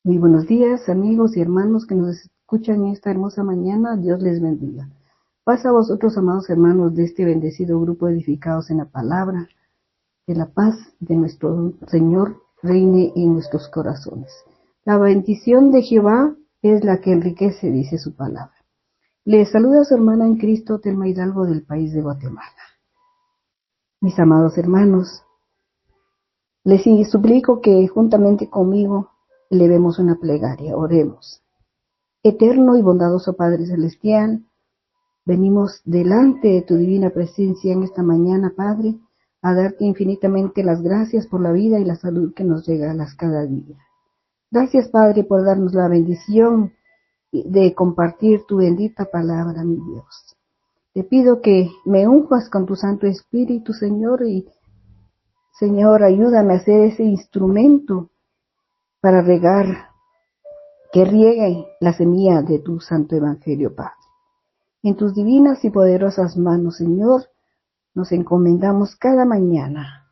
Muy buenos días, amigos y hermanos que nos escuchan en esta hermosa mañana. Dios les bendiga. Paz a vosotros, amados hermanos de este bendecido grupo edificados en la palabra, que la paz de nuestro Señor reine en nuestros corazones. La bendición de Jehová es la que enriquece, dice su palabra. Les saluda su hermana en Cristo, Telma Hidalgo, del país de Guatemala. Mis amados hermanos, les suplico que juntamente conmigo elevemos una plegaria, oremos. Eterno y bondadoso Padre Celestial, venimos delante de tu divina presencia en esta mañana, Padre, a darte infinitamente las gracias por la vida y la salud que nos regalas cada día. Gracias, Padre, por darnos la bendición de compartir tu bendita palabra, mi Dios. Te pido que me unjas con tu Santo Espíritu, Señor, y Señor, ayúdame a ser ese instrumento para regar, que riegue la semilla de tu Santo Evangelio, Padre. En tus divinas y poderosas manos, Señor, nos encomendamos cada mañana,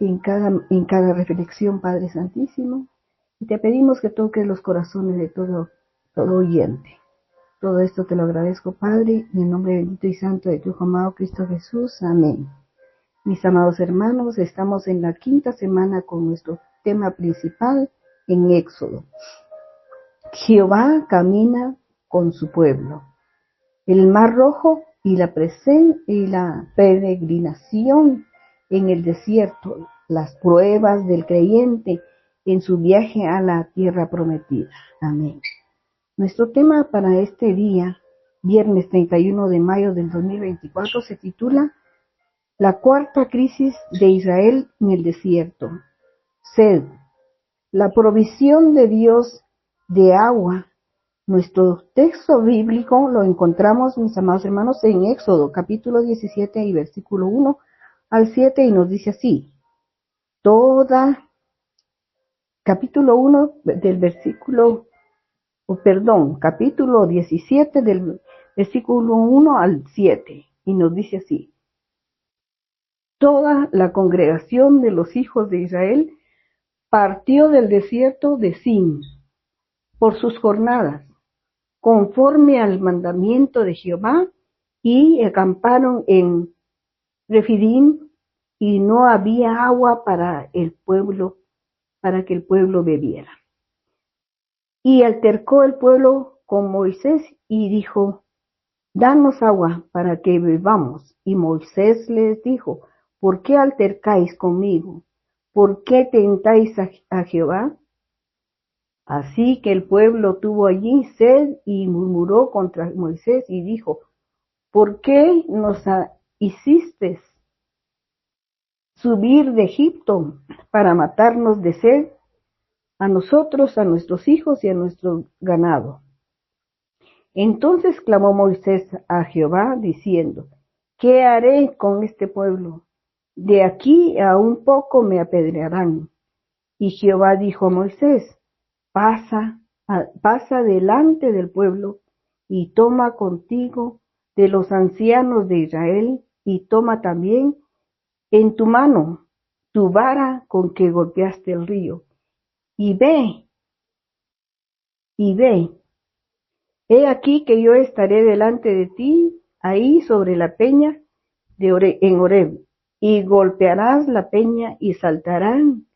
en cada reflexión, Padre Santísimo, y te pedimos que toques los corazones de todo oyente. Todo esto te lo agradezco, Padre, en el nombre bendito y santo de tu Hijo amado Cristo Jesús. Amén. Mis amados hermanos, estamos en la quinta semana con nuestro tema principal en Éxodo. Jehová camina con su pueblo. El mar Rojo y la peregrinación en el desierto, las pruebas del creyente en su viaje a la tierra prometida. Amén. Nuestro tema para este día, viernes 31 de mayo del 2024, se titula La cuarta crisis de Israel en el desierto. Sed, la provisión de Dios de agua. Nuestro texto bíblico lo encontramos, mis amados hermanos, en Éxodo, capítulo 17 y versículo 1 al 7, y nos dice así. Capítulo 1 del capítulo 17 del versículo 1 al 7, y nos dice así. Toda la congregación de los hijos de Israel partió del desierto de Sin por sus jornadas, conforme al mandamiento de Jehová, y acamparon en Refidim, y no había agua para el pueblo, para que el pueblo bebiera. Y altercó el pueblo con Moisés y dijo, danos agua para que bebamos. Y Moisés les dijo, ¿por qué altercáis conmigo? ¿Por qué tentáis a Jehová? Así que el pueblo tuvo allí sed y murmuró contra Moisés y dijo, ¿por qué nos hiciste subir de Egipto para matarnos de sed, a nosotros, a nuestros hijos y a nuestro ganado? Entonces clamó Moisés a Jehová diciendo, ¿qué haré con este pueblo? De aquí a un poco me apedrearán. Y Jehová dijo a Moisés, pasa delante del pueblo y toma contigo de los ancianos de Israel, y toma también en tu mano tu vara con que golpeaste el río, y ve, he aquí que yo estaré delante de ti ahí sobre la peña en Horeb, y golpearás la peña y saltarán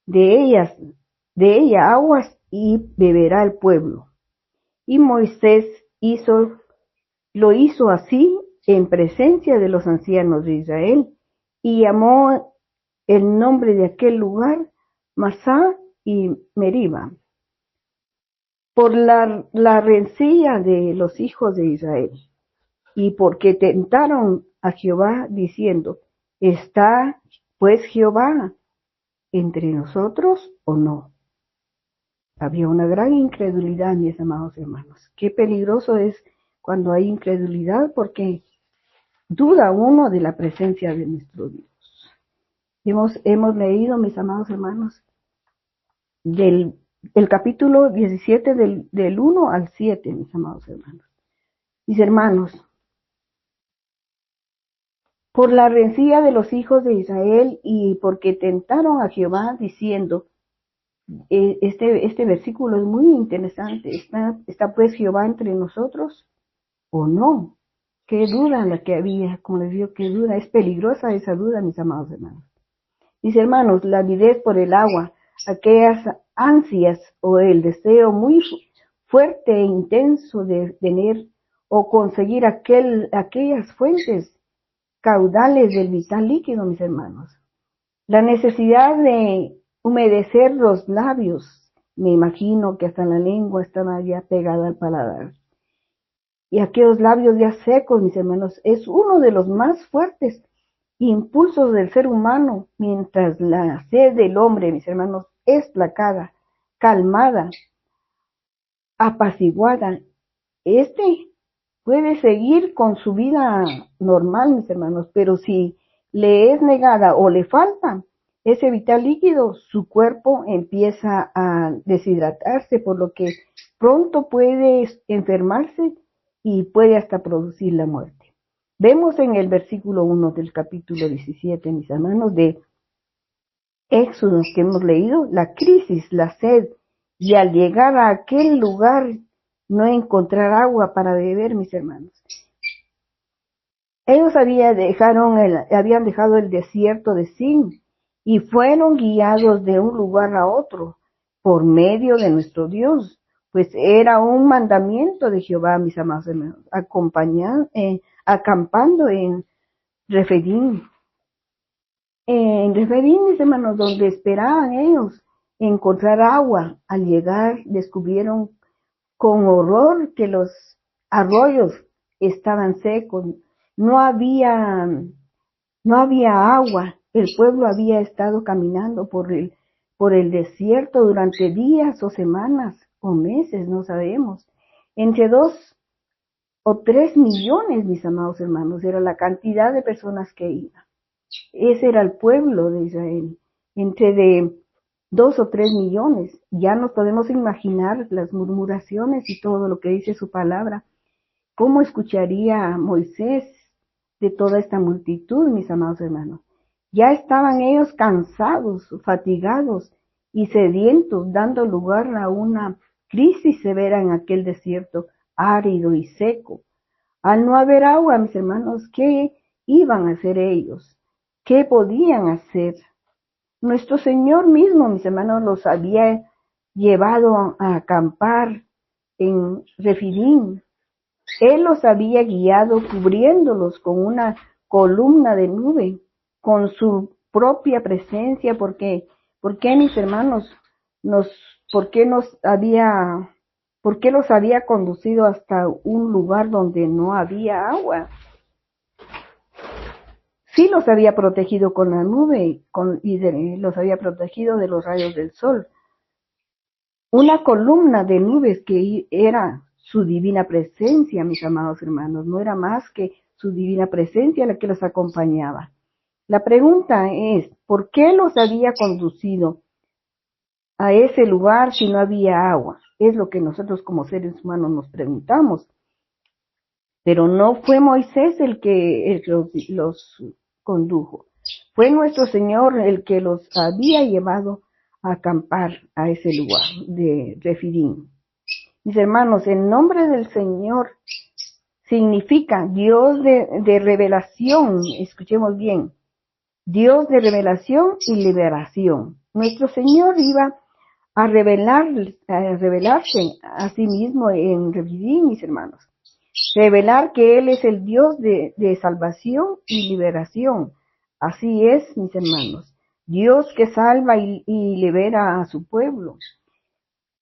de ella aguas, y beberá el pueblo. Y Moisés lo hizo así en presencia de los ancianos de Israel, y llamó el nombre de aquel lugar Masá y Meriba, por la rencilla de los hijos de Israel, y porque tentaron a Jehová diciendo, ¿está pues Jehová entre nosotros o no? Había una gran incredulidad, mis amados hermanos. Qué peligroso es cuando hay incredulidad, porque duda uno de la presencia de nuestro Dios. Hemos leído, mis amados hermanos, el capítulo 17 del 1 al 7, mis amados hermanos. Mis hermanos, por la rencilla de los hijos de Israel y porque tentaron a Jehová diciendo, Este versículo es muy interesante. ¿Está pues Jehová entre nosotros o no? Qué duda la que había, como les digo, qué duda. Es peligrosa esa duda, mis amados hermanos. Mis hermanos, la avidez por el agua, aquellas ansias o el deseo muy fuerte e intenso de tener o conseguir aquellas fuentes caudales del vital líquido, mis hermanos. La necesidad de humedecer los labios, me imagino que hasta la lengua estaba ya pegada al paladar. Y aquellos labios ya secos, mis hermanos, es uno de los más fuertes impulsos del ser humano, mientras la sed del hombre, mis hermanos, es placada, calmada, apaciguada. Este puede seguir con su vida normal, mis hermanos, pero si le es negada o le falta ese vital líquido, su cuerpo empieza a deshidratarse, por lo que pronto puede enfermarse y puede hasta producir la muerte. Vemos en el versículo 1 del capítulo 17, mis hermanos, de Éxodo que hemos leído, la crisis, la sed, y al llegar a aquel lugar no encontrar agua para beber, mis hermanos. Ellos habían dejado el desierto de Sin y fueron guiados de un lugar a otro por medio de nuestro Dios, pues era un mandamiento de Jehová, mis amados hermanos, acampando en Refidim. En Refidim, mis hermanos, donde esperaban ellos encontrar agua, al llegar descubrieron con horror que los arroyos estaban secos, no había agua. El pueblo había estado caminando por el desierto durante días o semanas o meses, no sabemos. Entre 2 o 3 millones, mis amados hermanos, era la cantidad de personas que iban. Ese era el pueblo de Israel. Entre de 2 o 3 millones. Ya nos podemos imaginar las murmuraciones y todo lo que dice su palabra. ¿Cómo escucharía Moisés de toda esta multitud, mis amados hermanos? Ya estaban ellos cansados, fatigados y sedientos, dando lugar a una crisis severa en aquel desierto árido y seco. Al no haber agua, mis hermanos, ¿qué iban a hacer ellos? ¿Qué podían hacer? Nuestro Señor mismo, mis hermanos, los había llevado a acampar en Refidim. Él los había guiado cubriéndolos con una columna de nube, con su propia presencia, ¿por qué, mis hermanos, por qué los había conducido hasta un lugar donde no había agua? Sí los había protegido con la nube los había protegido de los rayos del sol. Una columna de nubes que era su divina presencia, mis amados hermanos, no era más que su divina presencia la que los acompañaba. La pregunta es, ¿por qué los había conducido a ese lugar si no había agua? Es lo que nosotros como seres humanos nos preguntamos. Pero no fue Moisés el que los condujo. Fue nuestro Señor el que los había llevado a acampar a ese lugar de Refidim. Mis hermanos, el nombre del Señor significa Dios de revelación. Escuchemos bien. Dios de revelación y liberación. Nuestro Señor iba a revelarse a sí mismo en Refidim, mis hermanos. Revelar que Él es el Dios de salvación y liberación. Así es, mis hermanos. Dios que salva y libera a su pueblo.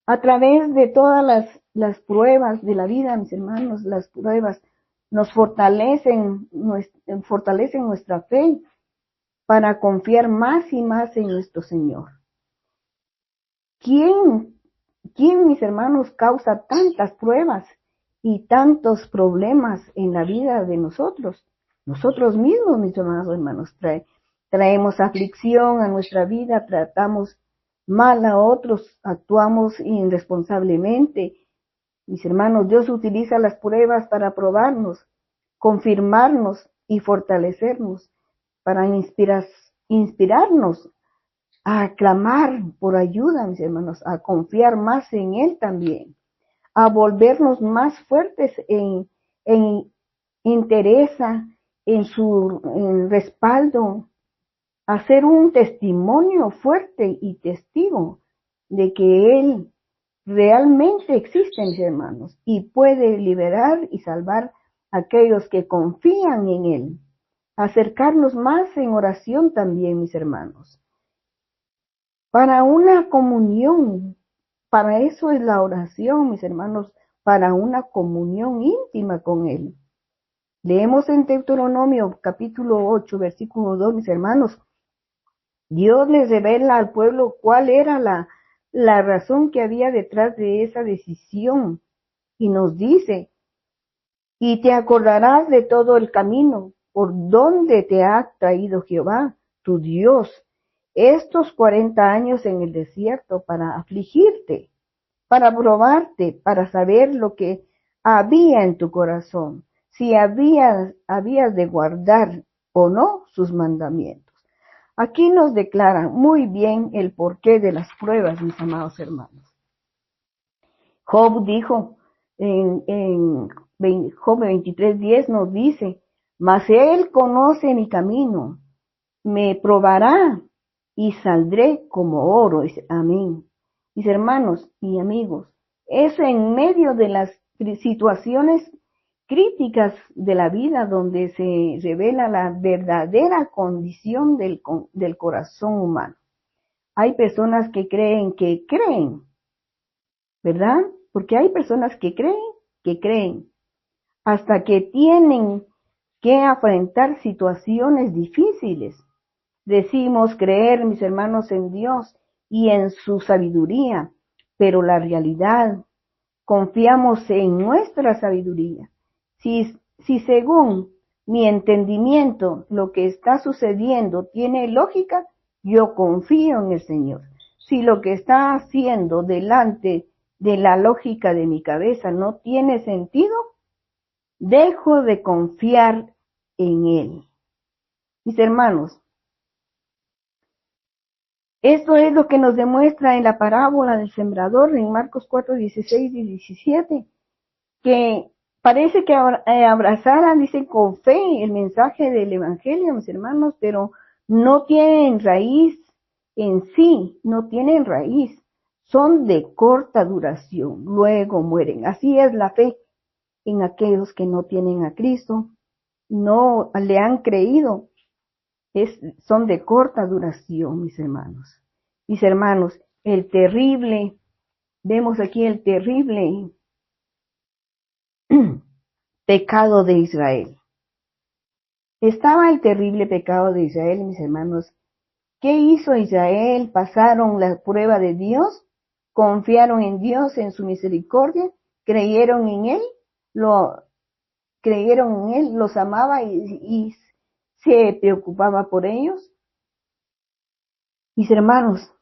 A través de todas las pruebas de la vida, mis hermanos, las pruebas nos fortalecen nuestra fe para confiar más y más en nuestro Señor. ¿Quién, mis hermanos, causa tantas pruebas y tantos problemas en la vida de nosotros? Nosotros mismos, mis hermanos, traemos aflicción a nuestra vida, tratamos mal a otros, actuamos irresponsablemente. Mis hermanos, Dios utiliza las pruebas para probarnos, confirmarnos y fortalecernos, para inspirarnos a clamar por ayuda, mis hermanos, a confiar más en Él también, a volvernos más fuertes en entereza, en respaldo, a ser un testimonio fuerte y testigo de que Él realmente existe, mis hermanos, y puede liberar y salvar a aquellos que confían en Él. Acercarnos más en oración también, mis hermanos. Para una comunión, para eso es la oración, mis hermanos, para una comunión íntima con Él. Leemos en Deuteronomio capítulo 8, versículo 2, mis hermanos. Dios les revela al pueblo cuál era la razón que había detrás de esa decisión. Y nos dice, y te acordarás de todo el camino por donde te ha traído Jehová, tu Dios, estos 40 años en el desierto para afligirte, para probarte, para saber lo que había en tu corazón, si habías de guardar o no sus mandamientos. Aquí nos declara muy bien el porqué de las pruebas, mis amados hermanos. Job dijo en Job 23:10 nos dice, mas Él conoce mi camino, me probará y saldré como oro. Amén. Mis hermanos y amigos, es en medio de las situaciones críticas de la vida donde se revela la verdadera condición del corazón humano. Hay personas que creen, ¿verdad? Porque hay personas que creen, hasta que tienen que afrontar situaciones difíciles. Decimos creer, mis hermanos, en Dios y en su sabiduría, pero la realidad, confiamos en nuestra sabiduría. Si según mi entendimiento lo que está sucediendo tiene lógica, yo confío en el Señor. Si lo que está haciendo delante de la lógica de mi cabeza no tiene sentido, dejo de confiar en Él. Mis hermanos, esto es lo que nos demuestra en la parábola del sembrador en Marcos 4:16 y 17, que parece que abrazaran, dicen, con fe el mensaje del Evangelio, mis hermanos, pero no tienen raíz en sí, no tienen raíz, son de corta duración, luego mueren. Así es la fe en aquellos que no tienen a Cristo, no le han creído, son de corta duración, mis hermanos. Mis hermanos, vemos aquí el terrible pecado de Israel. Estaba el terrible pecado de Israel, mis hermanos. ¿Qué hizo Israel? Pasaron la prueba de Dios, confiaron en Dios, en su misericordia, creyeron en Él, los amaba y se preocupaba por ellos. Mis hermanos,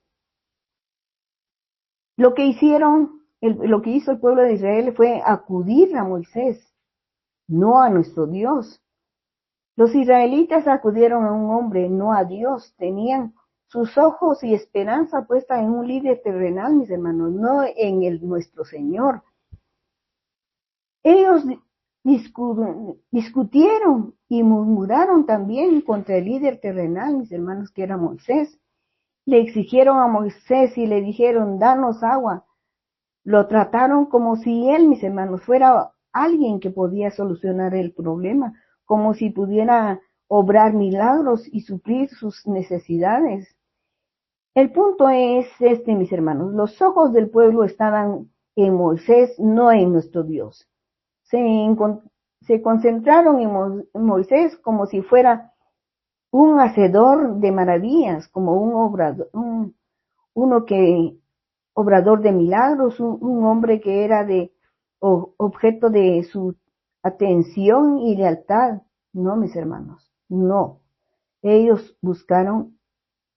lo que hizo el pueblo de Israel fue acudir a Moisés, no a nuestro Dios. Los israelitas acudieron a un hombre, no a Dios. Tenían sus ojos y esperanza puesta en un líder terrenal, mis hermanos, no en nuestro Señor. Ellos discutieron y murmuraron también contra el líder terrenal, mis hermanos, que era Moisés. Le exigieron a Moisés y le dijeron, danos agua. Lo trataron como si él, mis hermanos, fuera alguien que podía solucionar el problema, como si pudiera obrar milagros y suplir sus necesidades. El punto es mis hermanos, los ojos del pueblo estaban en Moisés, no en nuestro Dios. Se concentraron en Moisés como si fuera un hacedor de maravillas, como un obrador de milagros, un hombre que era objeto de su atención y lealtad. No, mis hermanos, no. Ellos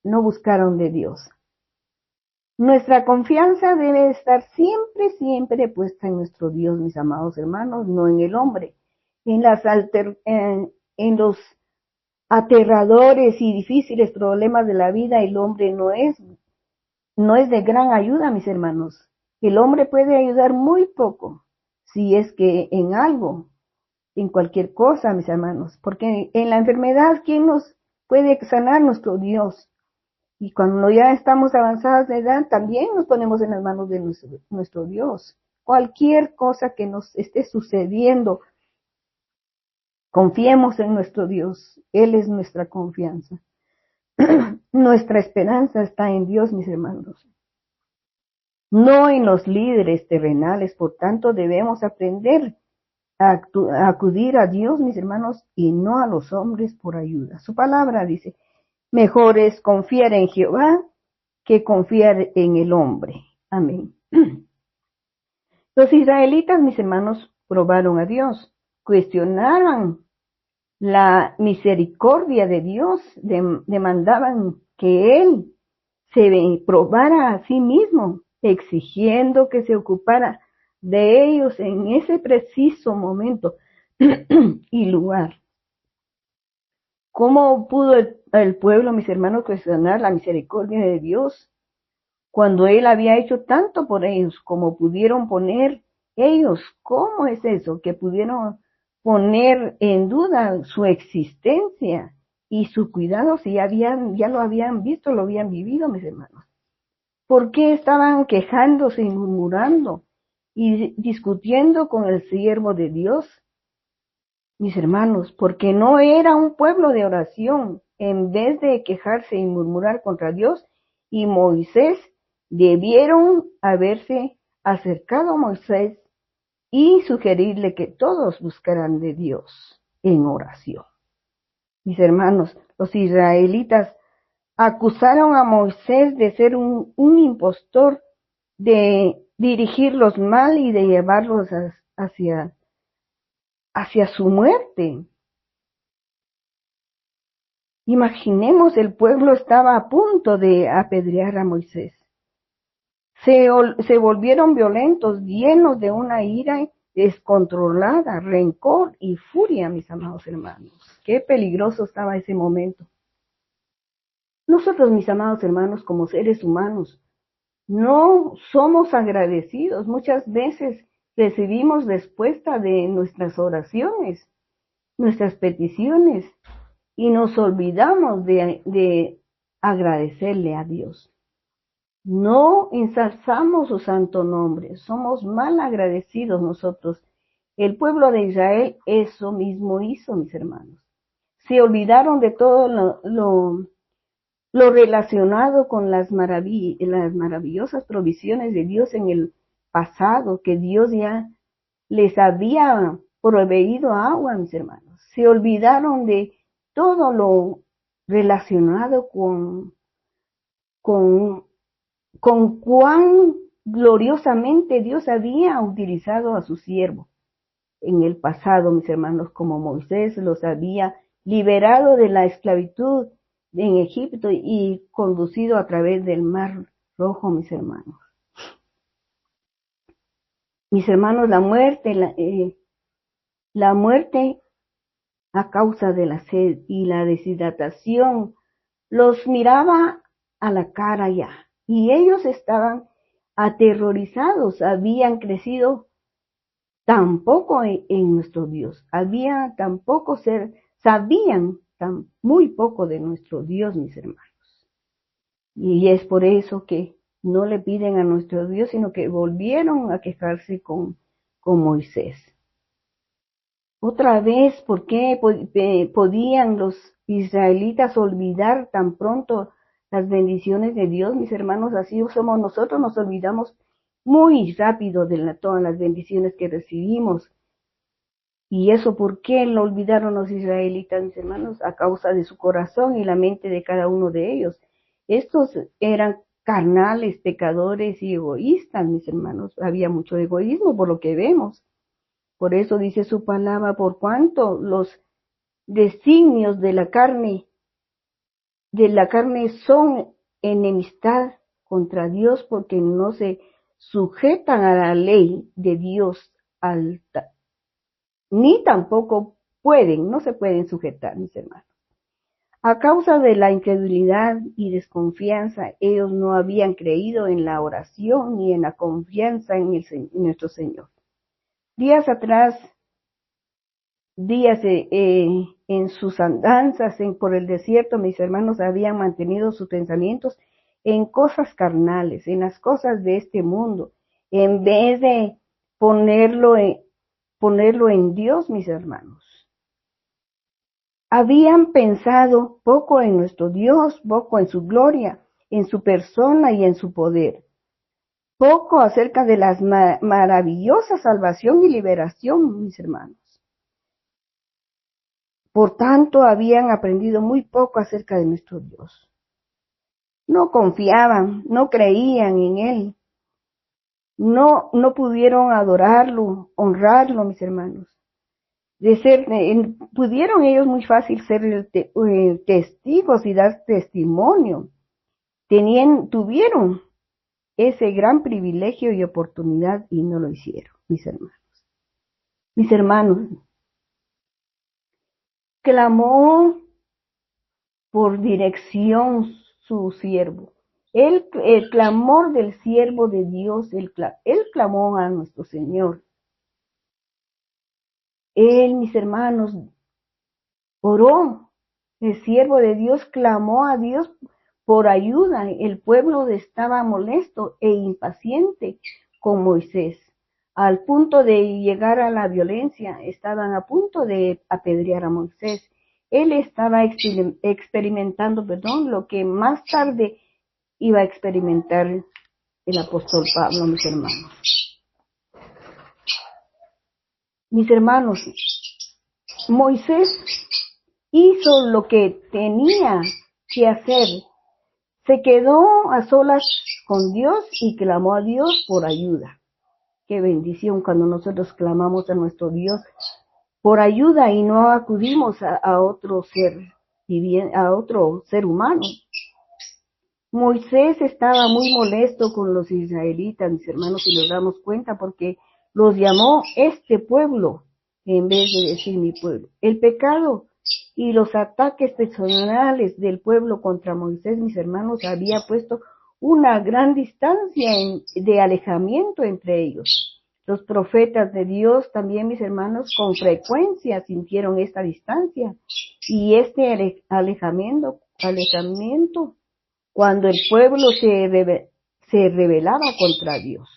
no buscaron de Dios. Nuestra confianza debe estar siempre puesta en nuestro Dios, mis amados hermanos, no en el hombre. En los aterradores y difíciles problemas de la vida, el hombre no es de gran ayuda, mis hermanos. El hombre puede ayudar muy poco, si es que en algo, en cualquier cosa, mis hermanos, porque en la enfermedad, ¿quién nos puede sanar? Nuestro Dios. Y cuando ya estamos avanzadas de edad, también nos ponemos en las manos de nuestro Dios. Cualquier cosa que nos esté sucediendo, confiemos en nuestro Dios. Él es nuestra confianza. Nuestra esperanza está en Dios, mis hermanos. No en los líderes terrenales, por tanto debemos aprender a acudir a Dios, mis hermanos, y no a los hombres por ayuda. Su palabra dice, mejor es confiar en Jehová que confiar en el hombre. Amén. Los israelitas, mis hermanos, probaron a Dios, cuestionaban la misericordia de Dios, demandaban que Él se probara a sí mismo, exigiendo que se ocupara de ellos en ese preciso momento y lugar. ¿Cómo pudo el pueblo, mis hermanos, cuestionar la misericordia de Dios cuando Él había hecho tanto por ellos? Como pudieron poner ellos, ¿cómo es eso? Que pudieron poner en duda su existencia y su cuidado si ya lo habían visto, lo habían vivido, mis hermanos. ¿Por qué estaban quejándose y murmurando y discutiendo con el siervo de Dios? Mis hermanos, porque no era un pueblo de oración. En vez de quejarse y murmurar contra Dios y Moisés, debieron haberse acercado a Moisés y sugerirle que todos buscaran de Dios en oración. Mis hermanos, los israelitas acusaron a Moisés de ser un impostor, de dirigirlos mal y de llevarlos hacia su muerte. Imaginemos, el pueblo estaba a punto de apedrear a Moisés. Se volvieron violentos, llenos de una ira descontrolada, rencor y furia, mis amados hermanos. Qué peligroso estaba ese momento. Nosotros, mis amados hermanos, como seres humanos, no somos agradecidos. Muchas veces recibimos respuesta de nuestras oraciones, nuestras peticiones, y nos olvidamos de agradecerle a Dios. No ensalzamos su santo nombre, somos mal agradecidos nosotros. El pueblo de Israel eso mismo hizo, mis hermanos. Se olvidaron de todo lo relacionado con las maravillosas provisiones de Dios en el pasado, que Dios ya les había proveído agua, mis hermanos. Se olvidaron de todo lo relacionado con cuán gloriosamente Dios había utilizado a su siervo en el pasado, mis hermanos, como Moisés los había liberado de la esclavitud en Egipto y conducido a través del Mar Rojo, mis hermanos. Mis hermanos, la muerte a causa de la sed y la deshidratación los miraba a la cara ya, y ellos estaban aterrorizados, habían crecido tan poco en nuestro Dios, sabían tan muy poco de nuestro Dios, mis hermanos. Y es por eso que no le piden a nuestro Dios, sino que volvieron a quejarse con Moisés. Otra vez, ¿por qué podían los israelitas olvidar tan pronto las bendiciones de Dios, mis hermanos? Así somos nosotros, nos olvidamos muy rápido de todas las bendiciones que recibimos. ¿Y eso por qué lo olvidaron los israelitas, mis hermanos? A causa de su corazón y la mente de cada uno de ellos. Estos eran carnales, pecadores y egoístas, mis hermanos. Había mucho egoísmo por lo que vemos. Por eso dice su palabra, por cuanto los designios de la carne son enemistad contra Dios, porque no se sujetan a la ley de Dios ni tampoco no se pueden sujetar, mis hermanos. A causa de la incredulidad y desconfianza, ellos no habían creído en la oración ni en la confianza en nuestro Señor. Días atrás, en sus andanzas por el desierto, mis hermanos habían mantenido sus pensamientos en cosas carnales, en las cosas de este mundo, en vez de ponerlo en Dios, mis hermanos. Habían pensado poco en nuestro Dios, poco en su gloria, en su persona y en su poder. Poco acerca de la maravillosa salvación y liberación, mis hermanos. Por tanto, habían aprendido muy poco acerca de nuestro Dios. No confiaban, no creían en Él. No pudieron adorarlo, honrarlo, mis hermanos. Pudieron ellos muy fácil ser testigos y dar testimonio. Tuvieron ese gran privilegio y oportunidad y no lo hicieron, mis hermanos. Mis hermanos, clamó por dirección su siervo. El clamor del siervo de Dios, él clamó a nuestro Señor. Él, mis hermanos, oró. El siervo de Dios clamó a Dios por ayuda. El pueblo estaba molesto e impaciente con Moisés, al punto de llegar a la violencia. Estaban a punto de apedrear a Moisés. Él estaba experimentando, lo que más tarde iba a experimentar el apóstol Pablo, mis hermanos. Mis hermanos, Moisés hizo lo que tenía que hacer. Se quedó a solas con Dios y clamó a Dios por ayuda. Qué bendición cuando nosotros clamamos a nuestro Dios por ayuda y no acudimos a otro ser humano. Moisés estaba muy molesto con los israelitas, mis hermanos, si nos damos cuenta, porque los llamó este pueblo en vez de decir mi pueblo. El pecado y los ataques personales del pueblo contra Moisés, mis hermanos, había puesto una gran distancia de alejamiento entre ellos. Los profetas de Dios también, mis hermanos, con frecuencia sintieron esta distancia y este alejamiento cuando el pueblo se rebelaba contra Dios.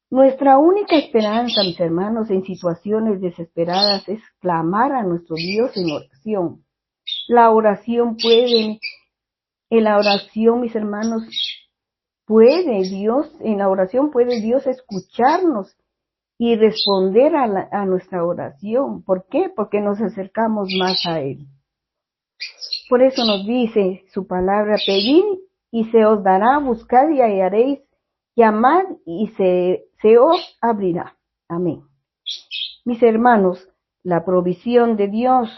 Nuestra única esperanza, mis hermanos, en situaciones desesperadas es clamar a nuestro Dios en oración. En la oración, mis hermanos, en la oración puede Dios escucharnos y responder a nuestra oración. ¿Por qué? Porque nos acercamos más a Él. Por eso nos dice su palabra: pedid y se os dará, buscad y hallaréis, llamad y se os abrirá. Amén. Mis hermanos, la provisión de Dios.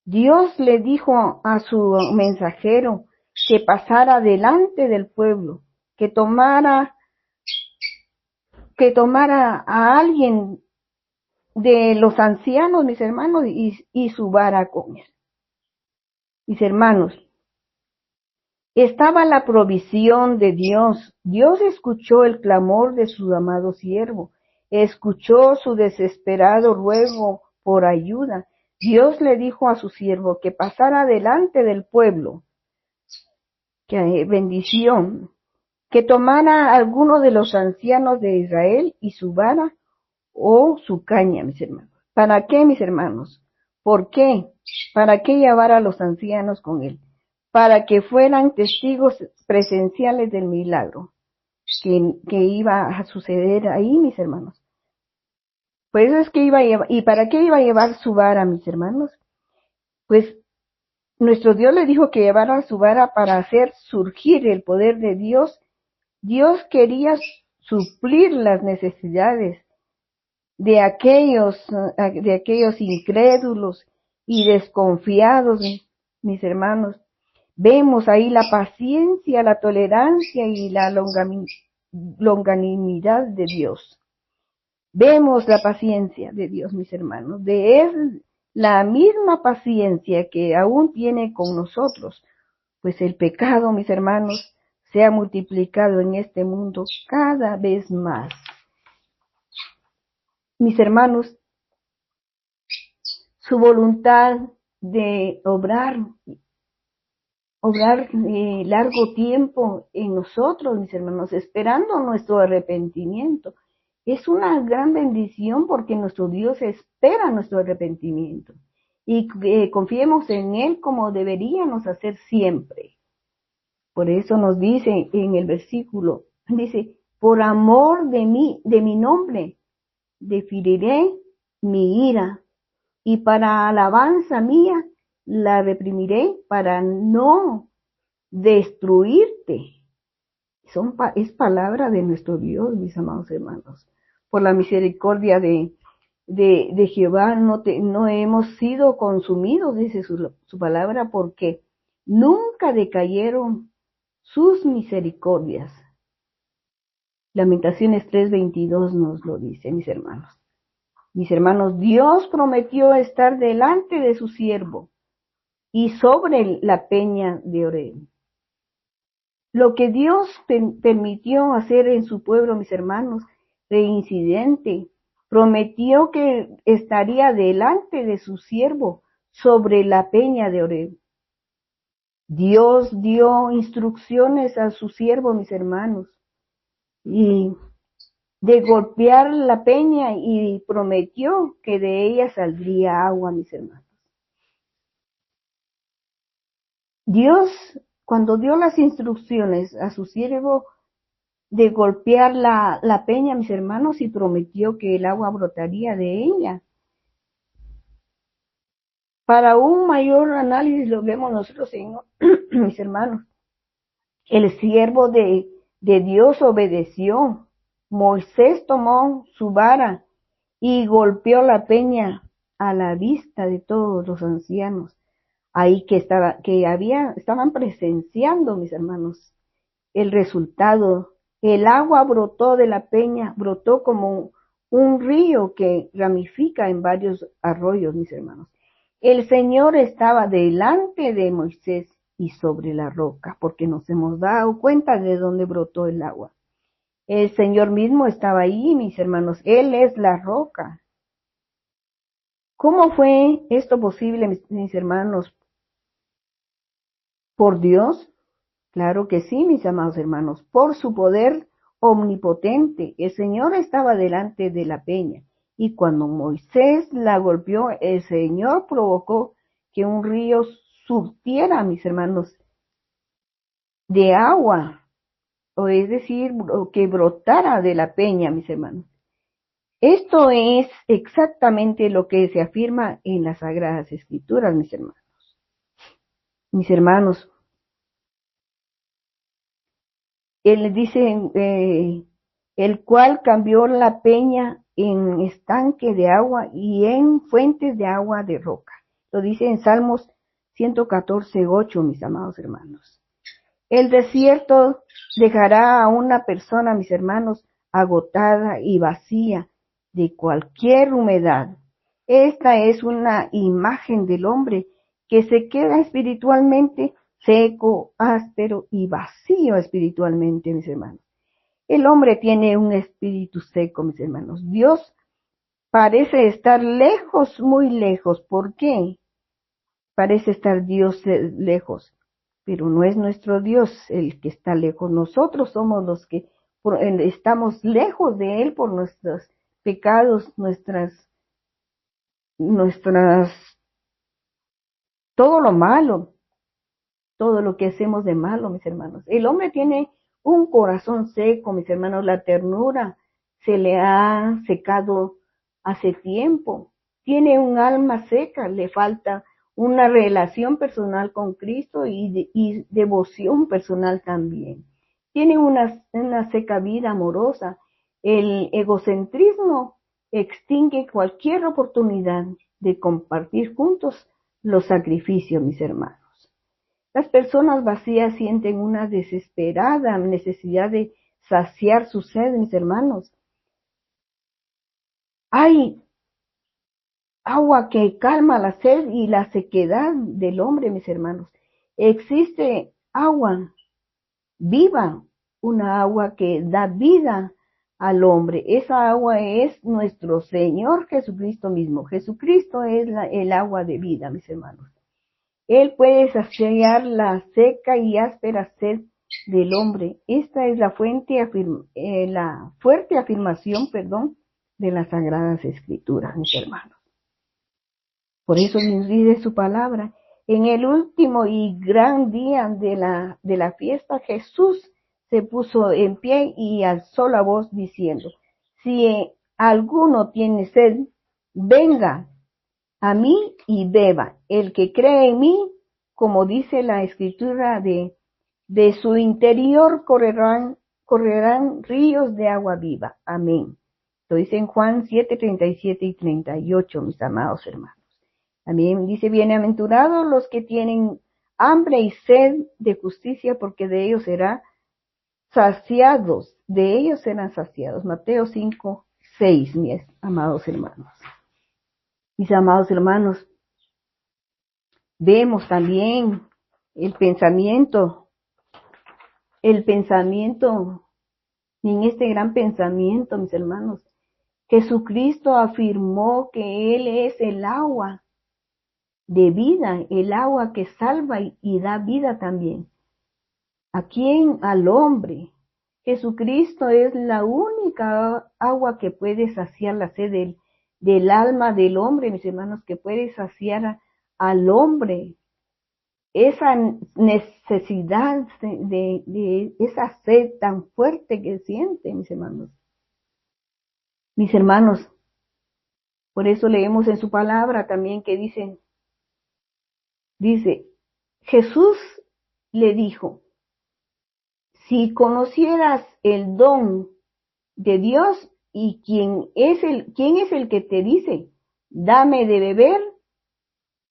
Dios le dijo a su mensajero que pasara delante del pueblo, que tomara a alguien de los ancianos, mis hermanos, y su vara con él. Mis hermanos, estaba la provisión de Dios. Dios escuchó el clamor de su amado siervo, escuchó su desesperado ruego por ayuda. Dios le dijo a su siervo que pasara delante del pueblo, que bendición, que tomara a alguno de los ancianos de Israel y su vara o su caña, mis hermanos. ¿Para qué, mis hermanos? ¿Por qué? ¿Para qué llevar a los ancianos con él? Para que fueran testigos presenciales del milagro que iba a suceder ahí, mis hermanos. Por eso es que iba a llevar. ¿Y para qué iba a llevar su vara, mis hermanos? Pues nuestro Dios le dijo que llevara su vara para hacer surgir el poder de Dios. Dios quería suplir las necesidades de aquellos incrédulos y desconfiados, mis hermanos. Vemos ahí la paciencia, la tolerancia y la longanimidad de Dios. Vemos la paciencia de Dios, mis hermanos. De Él la misma paciencia que aún tiene con nosotros, pues el pecado, mis hermanos, se ha multiplicado en este mundo cada vez más. Mis hermanos, su voluntad de obrar largo tiempo en nosotros, mis hermanos, esperando nuestro arrepentimiento. Es una gran bendición porque nuestro Dios espera nuestro arrepentimiento y confiemos en Él como deberíamos hacer siempre. Por eso nos dice en el versículo, dice, por amor de mí, de mi nombre, deferiré mi ira y para alabanza mía la reprimiré para no destruirte. Es palabra de nuestro Dios, mis amados hermanos. Por la misericordia de Jehová no hemos sido consumidos, dice su palabra, porque nunca decayeron sus misericordias. Lamentaciones 3:22 nos lo dice, mis hermanos. Mis hermanos, Dios prometió estar delante de su siervo y sobre la peña de Oreb. Lo que Dios permitió hacer en su pueblo, mis hermanos, reincidente, prometió que estaría delante de su siervo sobre la peña de Oreb. Dios dio instrucciones a su siervo, mis hermanos, y de golpear la peña y prometió que de ella saldría agua, mis hermanos. Dios, cuando dio las instrucciones a su siervo de golpear la peña, mis hermanos, y prometió que el agua brotaría de ella. Para un mayor análisis lo vemos nosotros, mis hermanos. El siervo de Dios obedeció. Moisés tomó su vara y golpeó la peña a la vista de todos los ancianos. Ahí estaban presenciando, mis hermanos, el resultado. El agua brotó de la peña, brotó como un río que ramifica en varios arroyos, mis hermanos. El Señor estaba delante de Moisés y sobre la roca, porque nos hemos dado cuenta de dónde brotó el agua. El Señor mismo estaba ahí, mis hermanos. Él es la roca. ¿Cómo fue esto posible, mis hermanos? ¿Por Dios? Claro que sí, mis amados hermanos. Por su poder omnipotente, el Señor estaba delante de la peña. Y cuando Moisés la golpeó, el Señor provocó que un río surtiera, mis hermanos, de agua, o es decir, que brotara de la peña, mis hermanos. Esto es exactamente lo que se afirma en las Sagradas Escrituras, mis hermanos. Mis hermanos, él dice, el cual cambió la peña en estanque de agua y en fuentes de agua de roca. Lo dice en Salmos 114:8, mis amados hermanos. El desierto dejará a una persona, mis hermanos, agotada y vacía de cualquier humedad. Esta es una imagen del hombre que se queda espiritualmente seco, áspero y vacío espiritualmente, mis hermanos. El hombre tiene un espíritu seco, mis hermanos. Dios parece estar lejos, muy lejos. ¿Por qué? Parece estar Dios lejos, pero no es nuestro Dios el que está lejos. Nosotros somos los que estamos lejos de Él por nuestros pecados, todo lo malo, todo lo que hacemos de malo, mis hermanos. El hombre tiene un corazón seco, mis hermanos. La ternura se le ha secado hace tiempo. Tiene un alma seca, le falta una relación personal con Cristo y devoción personal también. Tiene una seca vida amorosa. El egocentrismo extingue cualquier oportunidad de compartir juntos los sacrificios, mis hermanos. Las personas vacías sienten una desesperada necesidad de saciar su sed, mis hermanos. Hay agua que calma la sed y la sequedad del hombre, mis hermanos. Existe agua viva, una agua que da vida al hombre. Esa agua es nuestro Señor Jesucristo mismo. Jesucristo es el agua de vida, mis hermanos. Él puede saciar la seca y áspera sed del hombre. Esta es la fuerte afirmación, de las Sagradas Escrituras, mis hermanos. Por eso nos dice su palabra. En el último y gran día de la fiesta, Jesús se puso en pie y alzó la voz diciendo, si alguno tiene sed, venga a mí y beba. El que cree en mí, como dice la Escritura, de su interior correrán ríos de agua viva. Amén. Lo dice en Juan 7, 37 y 38, mis amados hermanos. También dice, bienaventurados los que tienen hambre y sed de justicia, porque de ellos serán saciados. Mateo 5, 6, mis amados hermanos. Mis amados hermanos, vemos también el pensamiento, en este gran pensamiento, mis hermanos, Jesucristo afirmó que Él es el agua de vida, el agua que salva y da vida también. ¿A quién? Al hombre. Jesucristo es la única agua que puede saciar la sed del alma del hombre, mis hermanos, que puede saciar al hombre esa necesidad de esa sed tan fuerte que siente, mis hermanos. Mis hermanos, por eso leemos en su palabra también que dice, Jesús le dijo, si conocieras el don de Dios y quién es el que te dice, dame de beber,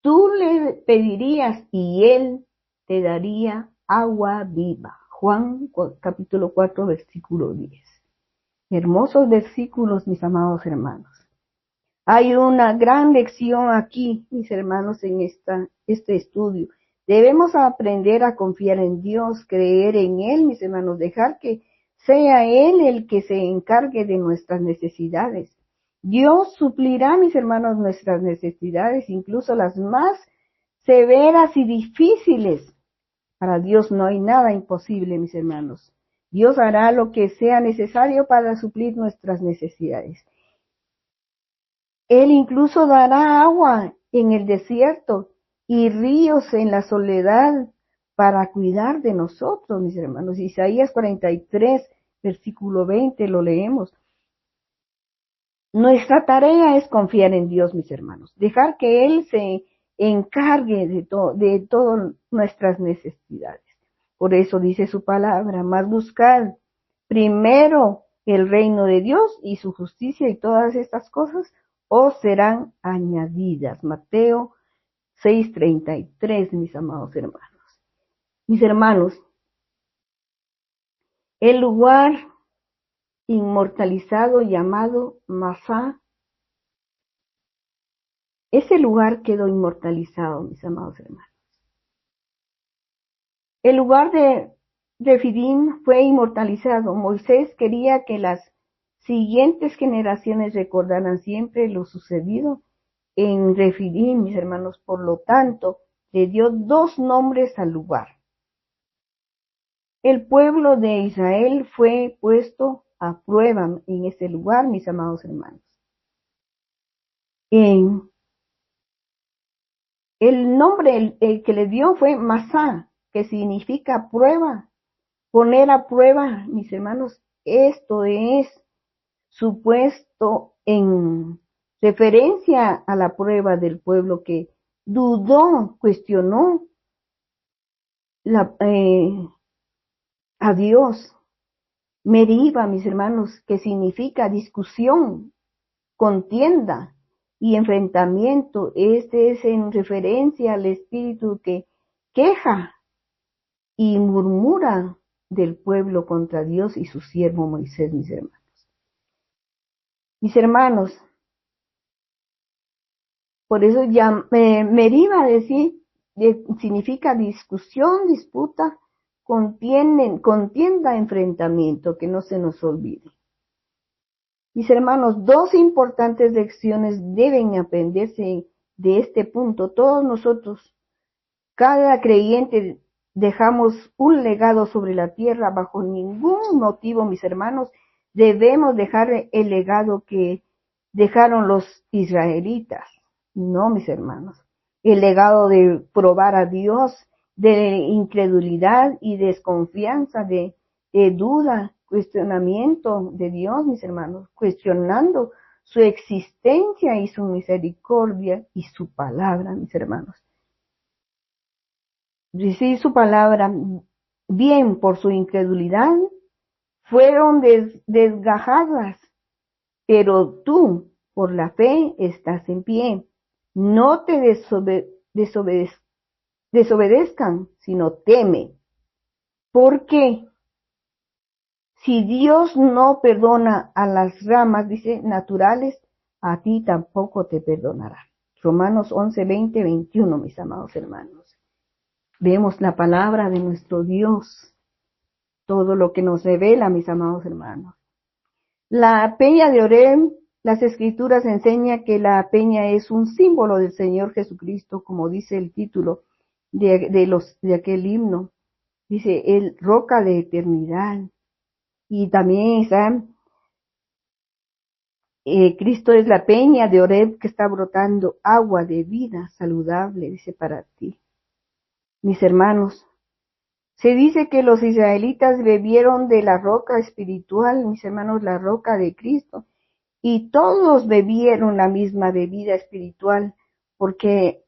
tú le pedirías y él te daría agua viva. Juan capítulo 4, versículo 10. Hermosos versículos, mis amados hermanos. Hay una gran lección aquí, mis hermanos, en este estudio. Debemos aprender a confiar en Dios, creer en Él, mis hermanos, dejar que sea Él el que se encargue de nuestras necesidades. Dios suplirá, mis hermanos, nuestras necesidades, incluso las más severas y difíciles. Para Dios no hay nada imposible, mis hermanos. Dios hará lo que sea necesario para suplir nuestras necesidades. Él incluso dará agua en el desierto y ríos en la soledad para cuidar de nosotros, mis hermanos. Isaías 43, versículo 20, lo leemos. Nuestra tarea es confiar en Dios, mis hermanos. Dejar que Él se encargue de todas nuestras necesidades. Por eso dice su palabra, más buscar primero el reino de Dios y su justicia y todas estas cosas os serán añadidas. Mateo 6:33, mis amados hermanos. Mis hermanos, el lugar inmortalizado llamado Masá, ese lugar quedó inmortalizado, mis amados hermanos. El lugar de Refidim fue inmortalizado. Moisés quería que las siguientes generaciones recordaran siempre lo sucedido en Refidim, mis hermanos. Por lo tanto, le dio dos nombres al lugar. El pueblo de Israel fue puesto a prueba en ese lugar, mis amados hermanos. El nombre el que le dio fue Masá, que significa prueba, poner a prueba, mis hermanos. Esto es supuesto en referencia a la prueba del pueblo que dudó, cuestionó a Dios. Meriba, mis hermanos, que significa discusión, contienda y enfrentamiento. Este es en referencia al espíritu que queja y murmura del pueblo contra Dios y su siervo Moisés, mis hermanos. Mis hermanos, Por eso ya Meriba significa discusión, disputa, contienda, enfrentamiento, que no se nos olvide. Mis hermanos, dos importantes lecciones deben aprenderse de este punto. Todos nosotros, cada creyente, dejamos un legado sobre la tierra. Bajo ningún motivo, mis hermanos, debemos dejar el legado que dejaron los israelitas. No, mis hermanos. El legado de probar a Dios, de incredulidad y desconfianza, de duda, cuestionamiento de Dios, mis hermanos, cuestionando su existencia y su misericordia y su palabra, mis hermanos. Decir su palabra, bien por su incredulidad, fueron desgajadas, pero tú, por la fe, estás en pie. No te desobedezcan, sino teme. Porque si Dios no perdona a las ramas, dice, naturales, a ti tampoco te perdonará. Romanos 11, 20, 21, mis amados hermanos. Vemos la palabra de nuestro Dios, todo lo que nos revela, mis amados hermanos. La peña de Oreb, las escrituras enseñan que la peña es un símbolo del Señor Jesucristo, como dice el título de aquel himno. Dice, el roca de eternidad. Y también está, Cristo es la peña de Oreb que está brotando agua de vida saludable, dice, para ti. Mis hermanos, se dice que los israelitas bebieron de la roca espiritual, mis hermanos, la roca de Cristo, y todos bebieron la misma bebida espiritual, porque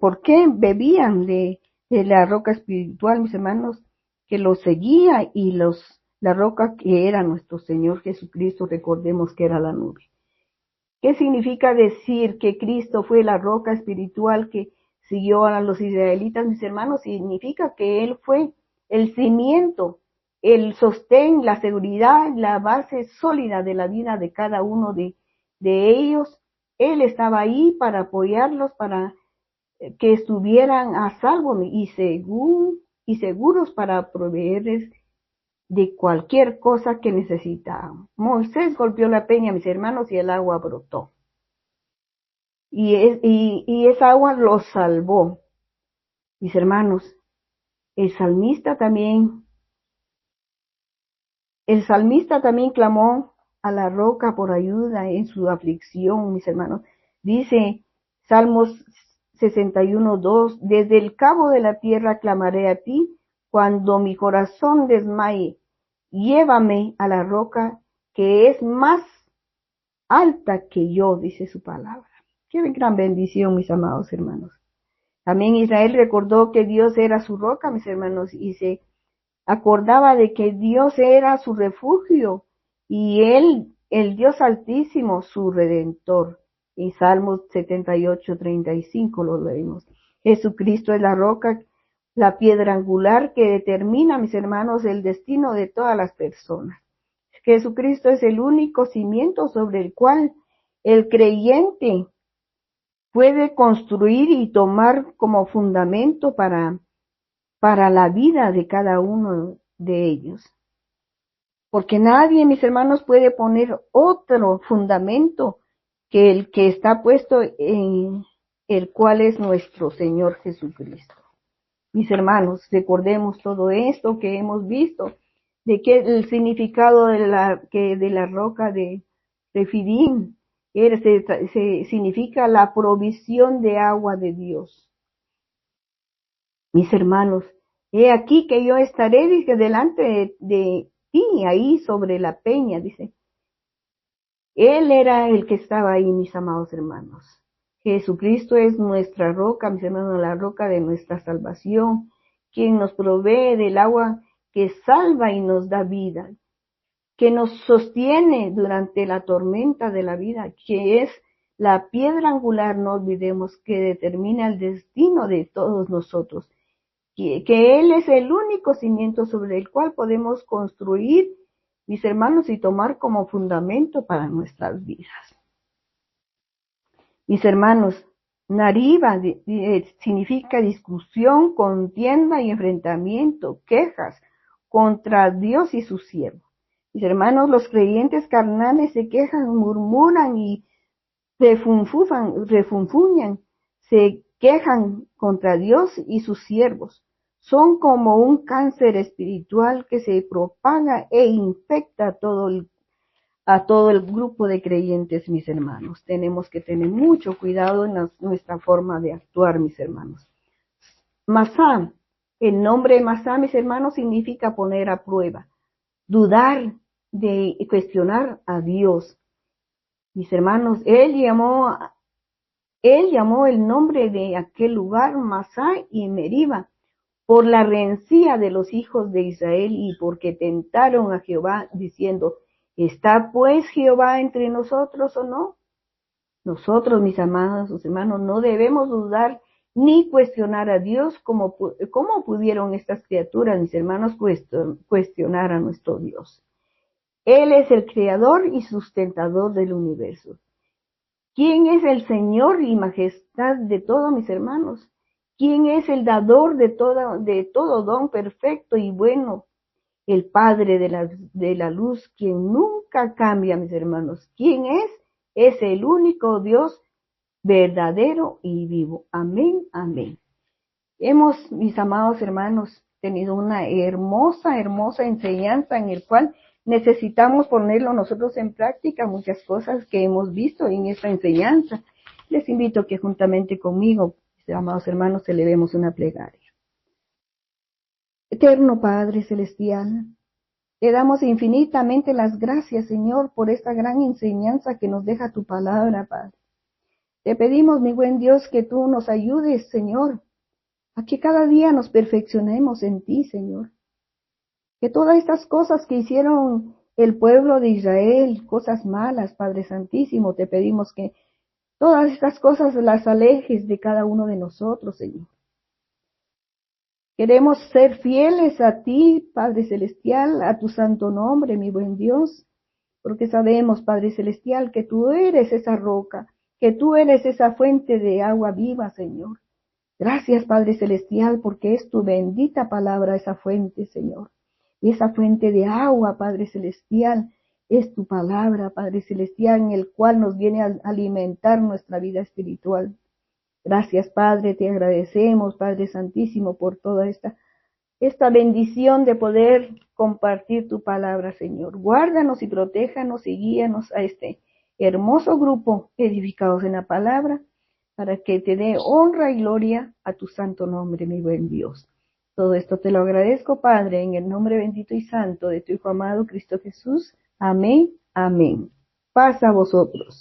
¿por qué bebían de la roca espiritual, mis hermanos? Que los seguía y la roca que era nuestro Señor Jesucristo, recordemos que era la nube. ¿Qué significa decir que Cristo fue la roca espiritual que siguió a los israelitas, mis hermanos? Significa que Él fue el cimiento, el sostén, la seguridad, la base sólida de la vida de cada uno de ellos. Él estaba ahí para apoyarlos, para que estuvieran a salvo y seguros para proveerles de cualquier cosa que necesitaban. Moisés golpeó la peña, mis hermanos, y el agua brotó. Y esa agua los salvó. Mis hermanos, el salmista también clamó a la roca por ayuda en su aflicción, mis hermanos. Dice Salmos 61:2, desde el cabo de la tierra clamaré a ti cuando mi corazón desmaye. Llévame a la roca que es más alta que yo, dice su palabra. Qué gran bendición, mis amados hermanos. También Israel recordó que Dios era su roca, mis hermanos, y se acordaba de que Dios era su refugio y Él, el Dios Altísimo, su Redentor. En Salmos 78:35 lo leímos. Jesucristo es la roca, la piedra angular que determina, mis hermanos, el destino de todas las personas. Jesucristo es el único cimiento sobre el cual el creyente puede construir y tomar como fundamento para la vida de cada uno de ellos. Porque nadie, mis hermanos, puede poner otro fundamento que el que está puesto en el cual es nuestro Señor Jesucristo. Mis hermanos, recordemos todo esto que hemos visto, de que el significado de la roca de Refidim significa la provisión de agua de Dios. Mis hermanos, he aquí que yo estaré, dice, delante de ti, ahí sobre la peña, dice. Él era el que estaba ahí, mis amados hermanos. Jesucristo es nuestra roca, mis hermanos, la roca de nuestra salvación, quien nos provee del agua que salva y nos da vida, que nos sostiene durante la tormenta de la vida, que es la piedra angular, no olvidemos, que determina el destino de todos nosotros, que Él es el único cimiento sobre el cual podemos construir, mis hermanos, y tomar como fundamento para nuestras vidas. Mis hermanos, Nariba significa discusión, contienda y enfrentamiento, quejas contra Dios y su siervo. Mis hermanos, los creyentes carnales se quejan, murmuran y refunfuñan, se quejan contra Dios y sus siervos. Son como un cáncer espiritual que se propaga e infecta a todo el grupo de creyentes, mis hermanos. Tenemos que tener mucho cuidado en nuestra forma de actuar, mis hermanos. Masá, el nombre Masá, mis hermanos, significa poner a prueba, dudar de cuestionar a Dios. Mis hermanos, él llamó el nombre de aquel lugar Masá y Meriba por la rencilla de los hijos de Israel y porque tentaron a Jehová diciendo, ¿está pues Jehová entre nosotros o no? Nosotros, mis amados hermanos, no debemos dudar ni cuestionar a Dios como pudieron estas criaturas, mis hermanos, cuestionar a nuestro Dios. Él es el creador y sustentador del universo. ¿Quién es el Señor y majestad de todo, mis hermanos? ¿Quién es el dador de todo don perfecto y bueno? El Padre de la luz, quien nunca cambia, mis hermanos. ¿Quién es? Es el único Dios verdadero y vivo. Amén, amén. Hemos, mis amados hermanos, tenido una hermosa enseñanza en el cual necesitamos ponerlo nosotros en práctica, muchas cosas que hemos visto en esta enseñanza. Les invito a que juntamente conmigo, mis amados hermanos, elevemos una plegaria. Eterno Padre Celestial, te damos infinitamente las gracias, Señor, por esta gran enseñanza que nos deja tu palabra, Padre. Te pedimos, mi buen Dios, que tú nos ayudes, Señor, a que cada día nos perfeccionemos en ti, Señor. Que todas estas cosas que hicieron el pueblo de Israel, cosas malas, Padre Santísimo, te pedimos que todas estas cosas las alejes de cada uno de nosotros, Señor. Queremos ser fieles a ti, Padre Celestial, a tu santo nombre, mi buen Dios, porque sabemos, Padre Celestial, que tú eres esa roca, que tú eres esa fuente de agua viva, Señor. Gracias, Padre Celestial, porque es tu bendita palabra esa fuente, Señor. Y esa fuente de agua, Padre Celestial, es tu palabra, Padre Celestial, en el cual nos viene a alimentar nuestra vida espiritual. Gracias, Padre, te agradecemos, Padre Santísimo, por toda esta bendición de poder compartir tu palabra, Señor. Guárdanos y protéjanos y guíanos a este hermoso grupo edificados en la palabra, para que te dé honra y gloria a tu santo nombre, mi buen Dios. Todo esto te lo agradezco, Padre, en el nombre bendito y santo de tu Hijo amado Cristo Jesús. Amén, amén. Paz a vosotros.